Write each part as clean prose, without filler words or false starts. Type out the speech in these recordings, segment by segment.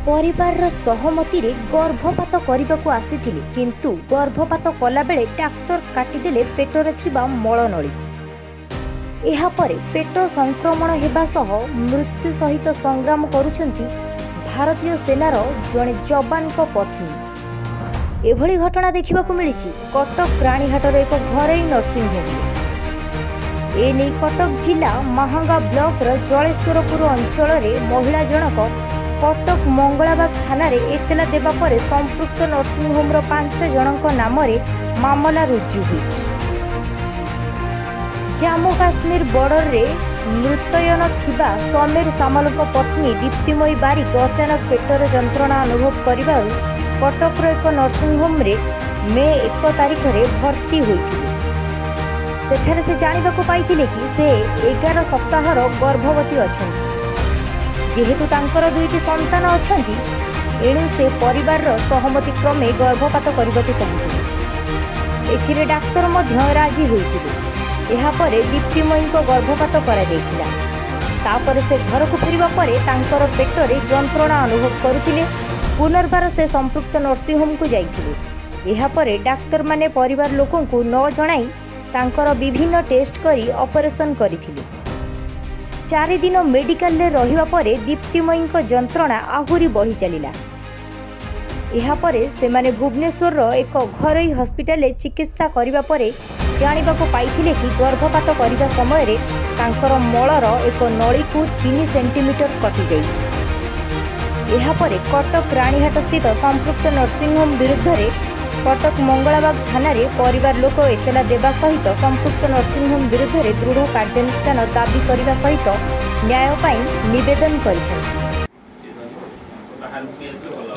परिवार सहमति रे गर्भपात करने आसीथिले किंतु गर्भपात कला बेले डाक्तर काटिदेले पेटरे थिबा मलनली। एहा परे पेट संक्रमण हेबा सह मृत्यु सहित संग्राम करुछंती भारतीय सेनार जणे जवान को पत्नी। एभली घटना देखिबाकू मिलिछि कटक रानीहाटर एक घरोई नर्सिंग होम। एने कटक जिला महांगा ब्लॉक र जलेश्वरपुर अंचल रे महिला जनक कटक मंगलाबाग थाना रे एतला देबा परे संपृक्त नर्सिंग होम रो 5 जनक नाम रे मामला रुजु होइछि। जम्मू काश्मीर बॉर्डर रे मृतयन थिबा समीर सामल को पत्नी दीप्तिमयी बारिक अचानक पेटर जंत्रणा अनुभव करिबारु कटक रो एक नर्सिंग होम रे मे 1 तारिख रे भर्ती होइथिले। सेठारे से जानिबाकू पाइथिले कि से 11 सप्ताहर गर्भवती अछंती। जेहेतु तांकर 2टी संतान अछंती एणु से परिवार सहमति क्रमे गर्भपात करबाकू चाहथिले। एथिरे डाक्तर मध्य राजी होइथिले। एहा परे दीप्तिमयी को गर्भपात करा जायथिला। तापर से घर को फेरिबा परे तांकर पेटरे जंत्रणा अनुभव करुथिले। पुनर्बार से संपृक्त नर्सिंग होम को जाइथिले। एहा परे डाक्तर माने परिवार लोकन को न जणाई तांकर विभिन्न टेस्ट करी ऑपरेशन करिथिले। 4 दिन मेडिकल ले रहिबा परे दीप्तिमयी को जंत्रणा आहुरी बढ़ी चलिला। एहा परे से माने भुवनेश्वर रो एक घरोई हॉस्पिटल ले चिकित्सा करिबा परे जानिबाकू पाइथिले कि गर्भपात करिबा समय रे तांकर मलर एक नळी को 3 सेंटीमीटर कटि जाइछि। एहा परे कटक रानीहाट स्थित संपृक्त नर्सिंग होम विरुद्ध रे कटक मंगलाबाग थाना रे परिवार लोक एतला देबा सहित संपृक्त नर्सिंग होम विरुद्ध रे दृढ़ कार्यानुष्ठान दाबी करिबा सहित न्याय पाई निवेदन करिछन।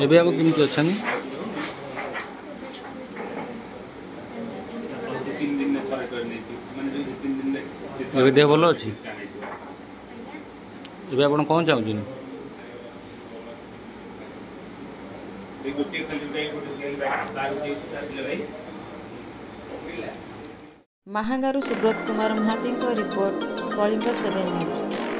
एबे अब किमति अछन एबे देह भलो अछि। एबे आपण कोन चाहउछन महांगारू सुब्रत कुमार महाती रिपोर्ट कलिंग 7 न्यूज।